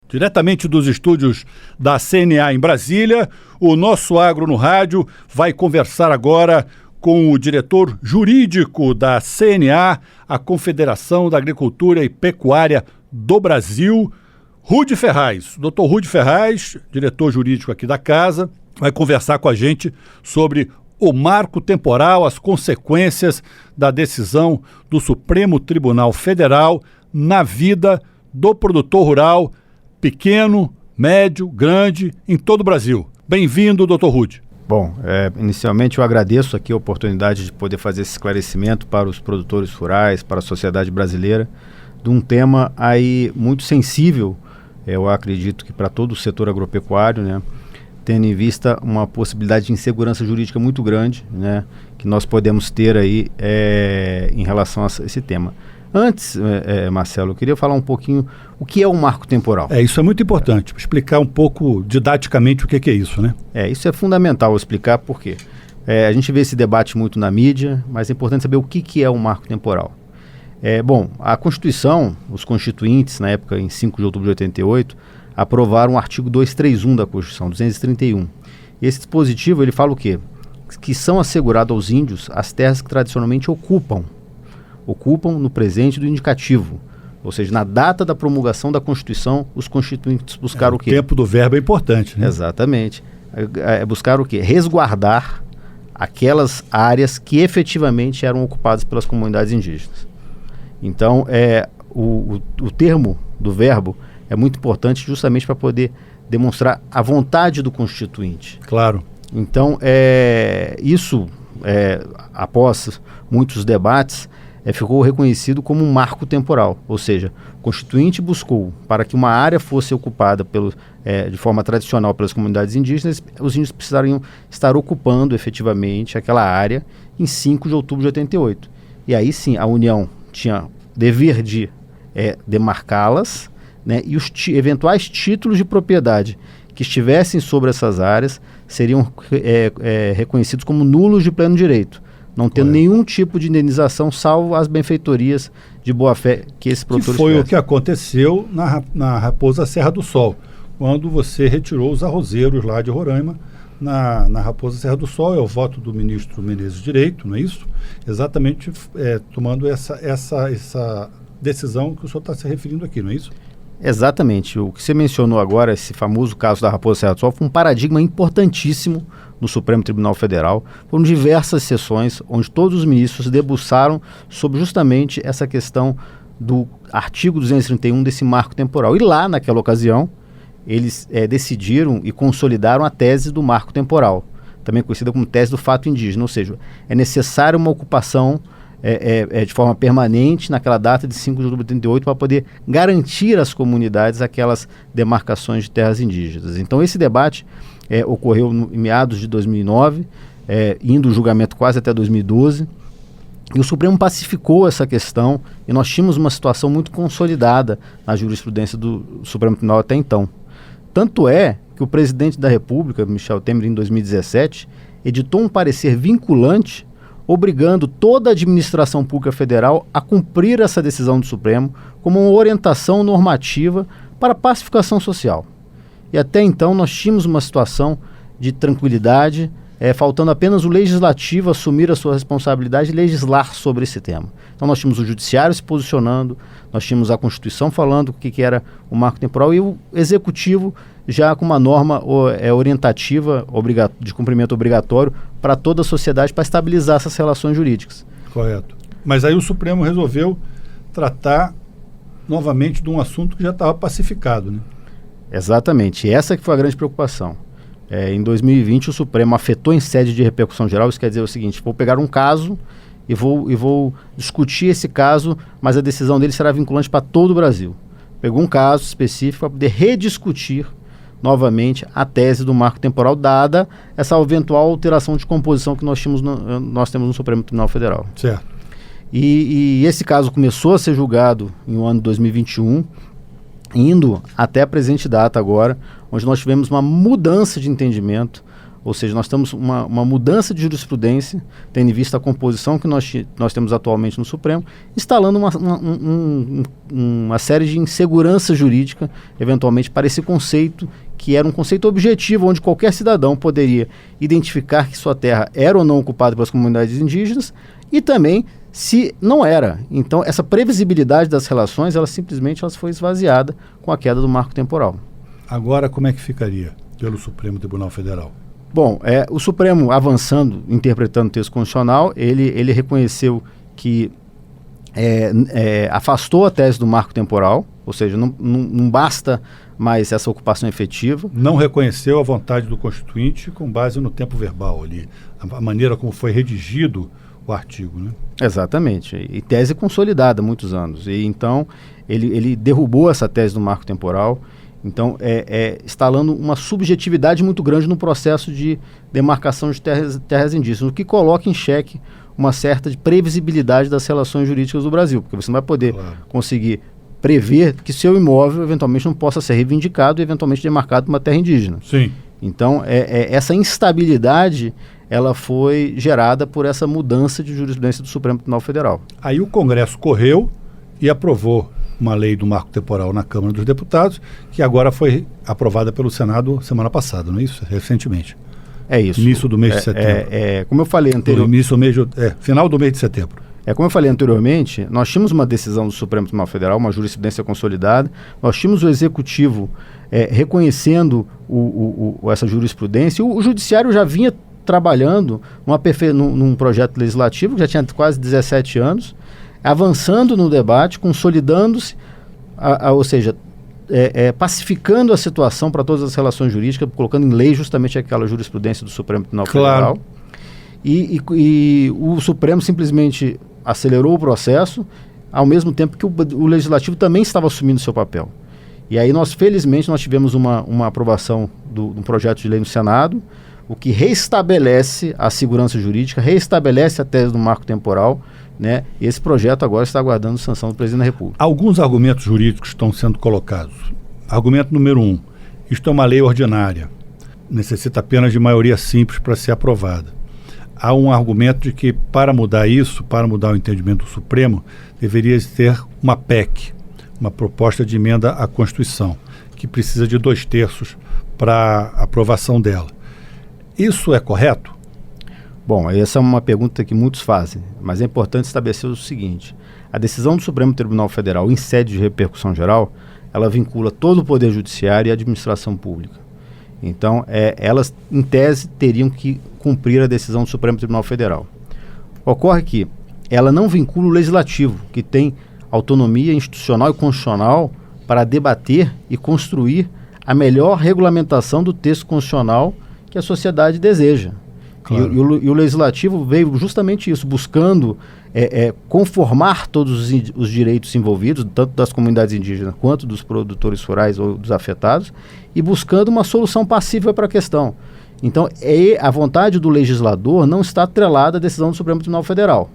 Diretamente dos estúdios da CNA em Brasília, o Nosso Agro no Rádio vai conversar agora com o diretor jurídico da CNA, a Confederação da Agricultura e Pecuária do Brasil, Rude Ferraz. Dr. Rude Ferraz, diretor jurídico aqui da casa, vai conversar com a gente sobre o marco temporal, as consequências da decisão do Supremo Tribunal Federal na vida do produtor rural pequeno, médio, grande, em todo o Brasil. Bem-vindo, Dr. Rude. Bom, inicialmente eu agradeço aqui a oportunidade de poder fazer esse esclarecimento para os produtores rurais, para a sociedade brasileira, de um tema aí muito sensível, eu acredito que para todo o setor agropecuário, né, tendo em vista uma possibilidade de insegurança jurídica muito grande, né, que nós podemos ter aí em relação a esse tema. Antes, Marcelo, eu queria falar um pouquinho o que é o marco temporal. Isso é muito importante, explicar um pouco didaticamente o que é isso, né? Isso é fundamental explicar por quê. A gente vê esse debate muito na mídia, mas é importante saber o que é o marco temporal. Bom, a Constituição, os constituintes, na época, em 5 de outubro de 88, aprovaram o artigo 231 da Constituição, 231. Esse dispositivo, ele fala o quê? Que são asseguradas aos índios as terras que tradicionalmente ocupam no presente do indicativo, ou seja, na data da promulgação da Constituição, os constituintes buscaram o quê? O tempo do verbo é importante, né? Exatamente. Buscaram o quê? Resguardar aquelas áreas que efetivamente eram ocupadas pelas comunidades indígenas. Então, o termo do verbo é muito importante justamente para poder demonstrar a vontade do constituinte. Claro. Então, isso, após muitos debates, ficou reconhecido como um marco temporal, ou seja, o constituinte buscou para que uma área fosse ocupada de forma tradicional pelas comunidades indígenas, os índios precisariam estar ocupando efetivamente aquela área em 5 de outubro de 88. E aí sim, a União tinha dever de demarcá-las, né, e os eventuais títulos de propriedade que estivessem sobre essas áreas seriam reconhecidos como nulos de pleno direito, não tendo nenhum tipo de indenização, salvo as benfeitorias de boa-fé que esses produtores foi tivessem. O que aconteceu na Raposa Serra do Sol, quando você retirou os arrozeiros lá de Roraima, na Raposa Serra do Sol. É o voto do ministro Menezes Direito, não é isso? Exatamente tomando essa decisão que o senhor está se referindo aqui, não é isso? Exatamente. O que você mencionou agora, esse famoso caso da Raposa Serra do Sol, foi um paradigma importantíssimo no Supremo Tribunal Federal. Foram diversas sessões onde todos os ministros debruçaram sobre justamente essa questão do artigo 231 desse marco temporal. E lá, naquela ocasião, eles decidiram e consolidaram a tese do marco temporal, também conhecida como tese do fato indígena, ou seja, é necessária uma ocupação de forma permanente naquela data de 5 de outubro de 88 para poder garantir às comunidades aquelas demarcações de terras indígenas. Então esse debate ocorreu em meados de 2009, indo o julgamento quase até 2012, e o Supremo pacificou essa questão e nós tínhamos uma situação muito consolidada na jurisprudência do Supremo Tribunal até então. Tanto é que o presidente da República, Michel Temer, em 2017, editou um parecer vinculante obrigando toda a administração pública federal a cumprir essa decisão do Supremo como uma orientação normativa para a pacificação social. E até então nós tínhamos uma situação de tranquilidade, faltando apenas o legislativo assumir a sua responsabilidade e legislar sobre esse tema. Então nós tínhamos o judiciário se posicionando, nós tínhamos a Constituição falando o que era o marco temporal e o executivo já com uma norma orientativa de cumprimento obrigatório para toda a sociedade para estabilizar essas relações jurídicas. Correto. Mas aí o Supremo resolveu tratar novamente de um assunto que já estava pacificado, né? Exatamente. Essa que foi a grande preocupação. Em 2020 o Supremo afetou em sede de repercussão geral. Isso quer dizer o seguinte: vou pegar um caso e vou discutir esse caso, mas a decisão dele será vinculante para todo o Brasil. Pegou um caso específico para poder rediscutir novamente a tese do marco temporal, dada essa eventual alteração de composição que nós temos no Supremo Tribunal Federal. Certo. E esse caso começou a ser julgado em ano de 2021, indo até a presente data agora, onde nós tivemos uma mudança de entendimento, ou seja, nós temos uma mudança de jurisprudência, tendo em vista a composição que nós temos atualmente no Supremo, instalando uma série de insegurança jurídica, eventualmente, para esse conceito, que era um conceito objetivo, onde qualquer cidadão poderia identificar que sua terra era ou não ocupada pelas comunidades indígenas, e também se não era. Então, essa previsibilidade das relações, ela foi esvaziada com a queda do marco temporal. Agora, como é que ficaria pelo Supremo Tribunal Federal? Bom, o Supremo, avançando, interpretando o texto constitucional, ele reconheceu que afastou a tese do marco temporal, ou seja, não basta mais essa ocupação efetiva. Não reconheceu a vontade do Constituinte com base no tempo verbal ali, a maneira como foi redigido o artigo, né? Exatamente, e tese consolidada há muitos anos. E então ele derrubou essa tese do marco temporal, então instalando uma subjetividade muito grande no processo de demarcação de terras indígenas, o que coloca em xeque uma certa previsibilidade das relações jurídicas do Brasil, porque você não vai poder conseguir prever que seu imóvel eventualmente não possa ser reivindicado e eventualmente demarcado por uma terra indígena. Sim. Então, essa instabilidade, ela foi gerada por essa mudança de jurisprudência do Supremo Tribunal Federal. Aí o Congresso correu e aprovou uma lei do marco temporal na Câmara dos Deputados, que agora foi aprovada pelo Senado semana passada, não é isso? Recentemente. É isso. Início do mês de setembro. Como eu falei anteriormente. Final do mês de setembro. Como eu falei anteriormente, nós tínhamos uma decisão do Supremo Tribunal Federal, uma jurisprudência consolidada, nós tínhamos o Executivo reconhecendo essa jurisprudência, e o Judiciário já vinha trabalhando num projeto legislativo que já tinha quase 17 anos, avançando no debate, consolidando-se, ou seja, pacificando a situação para todas as relações jurídicas, colocando em lei justamente aquela jurisprudência do Supremo Tribunal Federal. E o Supremo simplesmente acelerou o processo, ao mesmo tempo que o Legislativo também estava assumindo seu papel. E aí felizmente, nós tivemos uma aprovação de um projeto de lei no Senado, o que reestabelece a segurança jurídica, reestabelece a tese do marco temporal, né? E esse projeto agora está aguardando sanção do Presidente da República. Alguns argumentos jurídicos estão sendo colocados. Argumento número 1, isto é uma lei ordinária, necessita apenas de maioria simples para ser aprovada. Há um argumento de que, para mudar isso, para mudar o entendimento do Supremo, deveria ter uma PEC, uma proposta de emenda à Constituição, que precisa de 2/3 para aprovação dela. Isso é correto? Bom, essa é uma pergunta que muitos fazem, mas é importante estabelecer o seguinte: a decisão do Supremo Tribunal Federal em sede de repercussão geral, ela vincula todo o Poder Judiciário e a administração pública. Então, elas, em tese, teriam que cumprir a decisão do Supremo Tribunal Federal. Ocorre que ela não vincula o Legislativo, que tem autonomia institucional e constitucional para debater e construir a melhor regulamentação do texto constitucional que a sociedade deseja. Claro. E o Legislativo veio justamente isso, buscando conformar todos os direitos envolvidos, tanto das comunidades indígenas quanto dos produtores rurais ou dos afetados, e buscando uma solução pacífica para a questão. Então, a vontade do legislador não está atrelada à decisão do Supremo Tribunal Federal.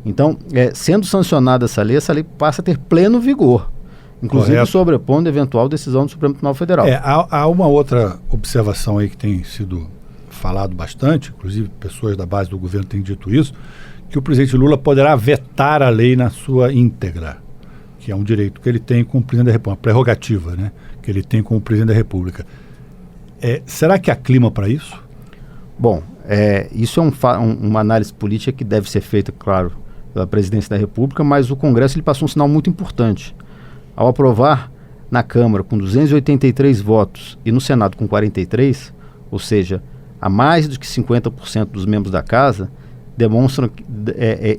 Então, sendo sancionada essa lei passa a ter pleno vigor, inclusive Correto. Sobrepondo a eventual decisão do Supremo Tribunal Federal. Há uma outra observação aí que tem sido falado bastante, inclusive pessoas da base do governo têm dito isso, que o presidente Lula poderá vetar a lei na sua íntegra, que é um direito que ele tem como presidente da República, uma prerrogativa, né, que ele tem como presidente da República. Será que há clima para isso? Bom, isso é uma análise política que deve ser feita, claro, pela presidência da República, mas o Congresso ele passou um sinal muito importante. Ao aprovar na Câmara com 283 votos e no Senado com 43, ou seja, a mais do que 50% dos membros da Casa, demonstram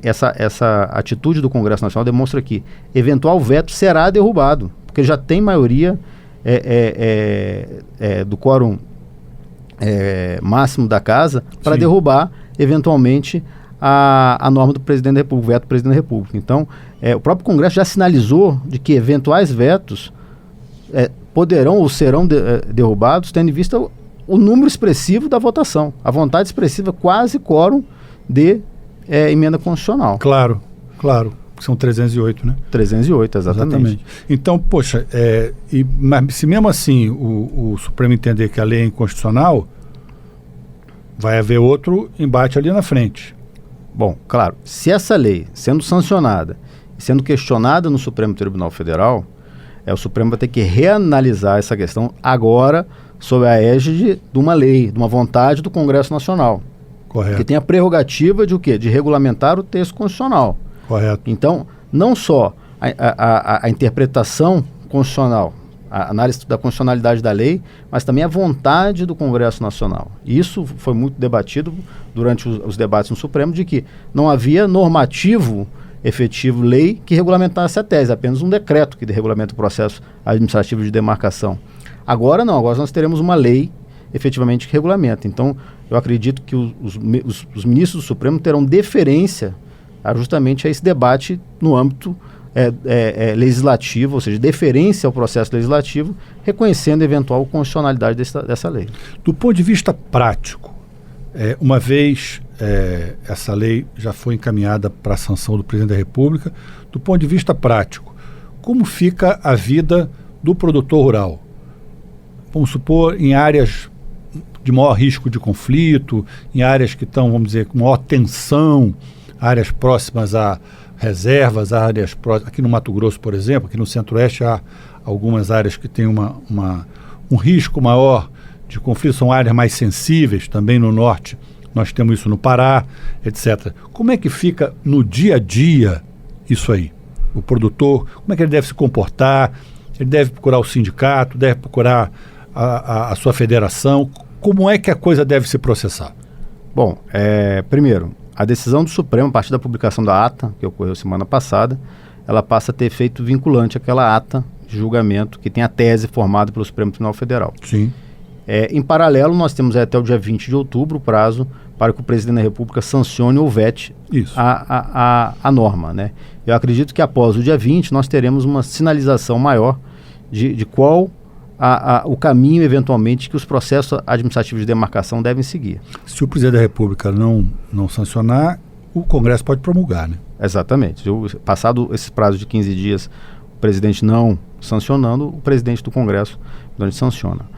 essa atitude do Congresso Nacional demonstra que eventual veto será derrubado, porque já tem maioria do quórum máximo da Casa para derrubar eventualmente a norma do Presidente da República, o veto do Presidente da República. Então, o próprio Congresso já sinalizou de que eventuais vetos poderão ou serão derrubados, tendo em vista o número expressivo da votação, a vontade expressiva, quase quórum de emenda constitucional. Claro, são 308, né? 308, exatamente. Então, poxa, mas se mesmo assim o Supremo entender que a lei é inconstitucional, vai haver outro embate ali na frente. Bom, claro, se essa lei sendo sancionada e sendo questionada no Supremo Tribunal Federal, o Supremo vai ter que reanalisar essa questão agora sob a égide de uma lei, de uma vontade do Congresso Nacional. Correto. Que tem a prerrogativa de o quê? De regulamentar o texto constitucional. Correto. Então, não só a interpretação constitucional, a análise da constitucionalidade da lei, mas também a vontade do Congresso Nacional. Isso foi muito debatido durante os debates no Supremo, de que não havia normativo efetivo, lei, que regulamentasse a tese, apenas um decreto que regulamenta o processo administrativo de demarcação. Agora não, agora nós teremos uma lei efetivamente que regulamenta. Então, eu acredito que os ministros do Supremo terão deferência justamente a esse debate no âmbito legislativo, ou seja, deferência ao processo legislativo, reconhecendo a eventual constitucionalidade dessa lei. Do ponto de vista prático, uma vez essa lei já foi encaminhada para a sanção do presidente da República, do ponto de vista prático, como fica a vida do produtor rural? Vamos supor, em áreas de maior risco de conflito, em áreas que estão, vamos dizer, com maior tensão, áreas próximas a reservas, áreas próximas, aqui no Mato Grosso, por exemplo, aqui no Centro-Oeste há algumas áreas que têm um risco maior de conflito, são áreas mais sensíveis, também no Norte nós temos isso no Pará, etc. Como é que fica no dia a dia isso aí? O produtor, como é que ele deve se comportar? Ele deve procurar o sindicato, deve procurar a sua federação? Como é que a coisa deve se processar? Bom, primeiro, a decisão do Supremo, a partir da publicação da ata, que ocorreu semana passada, ela passa a ter efeito vinculante àquela ata de julgamento que tem a tese formada pelo Supremo Tribunal Federal. Sim. Em paralelo, nós temos até o dia 20 de outubro o prazo para que o presidente da República sancione ou vete a norma, né? Eu acredito que após o dia 20 nós teremos uma sinalização maior de qual o caminho, eventualmente, que os processos administrativos de demarcação devem seguir. Se o presidente da República não sancionar, o Congresso pode promulgar, né? Exatamente. Passado esse prazo de 15 dias, o presidente não sancionando, o presidente do Congresso sanciona.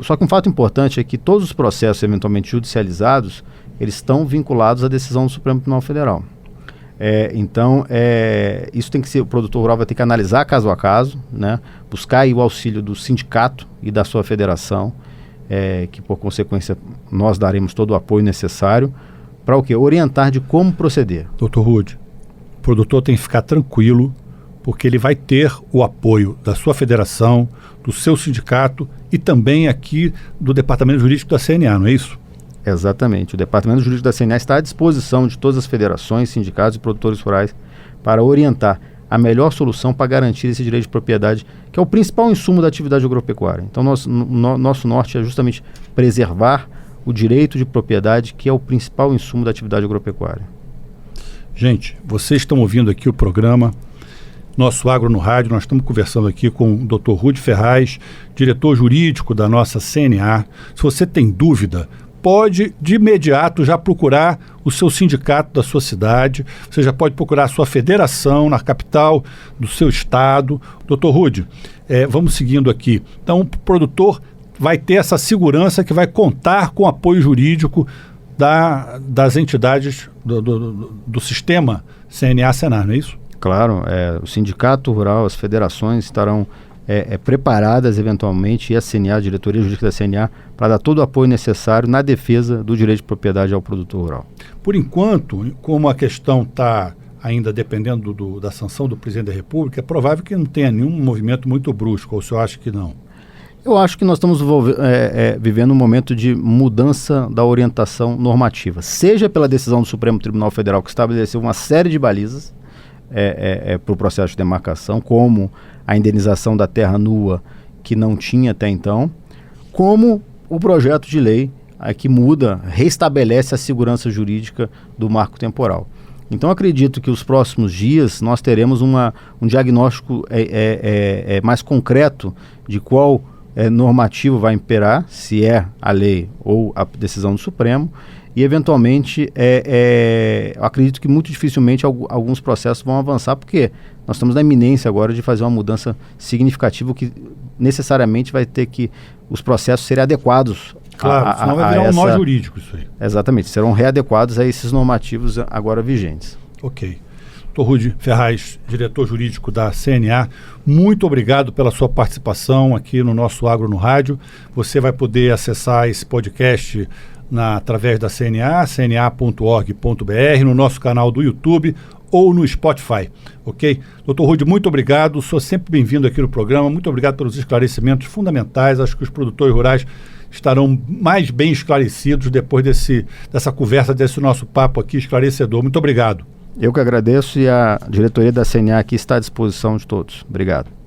Só que um fato importante é que todos os processos eventualmente judicializados, eles estão vinculados à decisão do Supremo Tribunal Federal. Então, isso tem que ser, o produtor rural vai ter que analisar caso a caso, né? Buscar aí o auxílio do sindicato e da sua federação, que por consequência nós daremos todo o apoio necessário para o quê? Orientar de como proceder. Doutor Rude, o produtor tem que ficar tranquilo, porque ele vai ter o apoio da sua federação, do seu sindicato e também aqui do Departamento Jurídico da CNA, não é isso? Exatamente. O Departamento Jurídico da CNA está à disposição de todas as federações, sindicatos e produtores rurais para orientar a melhor solução para garantir esse direito de propriedade, que é o principal insumo da atividade agropecuária. Então, nosso norte é justamente preservar o direito de propriedade, que é o principal insumo da atividade agropecuária. Gente, vocês estão ouvindo aqui o programa Nosso Agro no Rádio. Nós estamos conversando aqui com o Dr. Rude Ferraz, diretor jurídico da nossa CNA. Se você tem dúvida, pode de imediato já procurar o seu sindicato da sua cidade, você já pode procurar a sua federação na capital do seu estado. Dr. Rude, vamos seguindo aqui. Então, o produtor vai ter essa segurança que vai contar com o apoio jurídico das entidades do sistema CNA-Senar, não é isso? Claro, o sindicato rural, as federações estarão preparadas eventualmente, e a CNA, a diretoria jurídica da CNA, para dar todo o apoio necessário na defesa do direito de propriedade ao produtor rural. Por enquanto, como a questão está ainda dependendo da sanção do presidente da República, é provável que não tenha nenhum movimento muito brusco, ou o senhor acha que não? Eu acho que nós estamos vivendo um momento de mudança da orientação normativa, seja pela decisão do Supremo Tribunal Federal, que estabeleceu uma série de balizas para o processo de demarcação, como a indenização da terra nua, que não tinha até então, como o projeto de lei que muda, restabelece a segurança jurídica do marco temporal. Então, acredito que os próximos dias nós teremos um diagnóstico mais concreto de qual normativo vai imperar, se é a lei ou a decisão do Supremo, e eventualmente eu acredito que muito dificilmente alguns processos vão avançar, porque nós estamos na iminência agora de fazer uma mudança significativa, que necessariamente vai ter que os processos serem adequados Claro, senão vai virar um nó jurídico isso aí. Exatamente, serão readequados a esses normativos agora vigentes. Ok. Dr. Rudi Ferraz, diretor jurídico da CNA, muito obrigado pela sua participação aqui no nosso Agro no Rádio. Você vai poder acessar esse podcast através da CNA, cna.org.br, no nosso canal do YouTube ou no Spotify, ok? Dr. Rudi, muito obrigado, sou sempre bem-vindo aqui no programa, muito obrigado pelos esclarecimentos fundamentais, acho que os produtores rurais estarão mais bem esclarecidos depois dessa conversa, desse nosso papo aqui esclarecedor. Muito obrigado. Eu que agradeço e a diretoria da CNA aqui está à disposição de todos. Obrigado.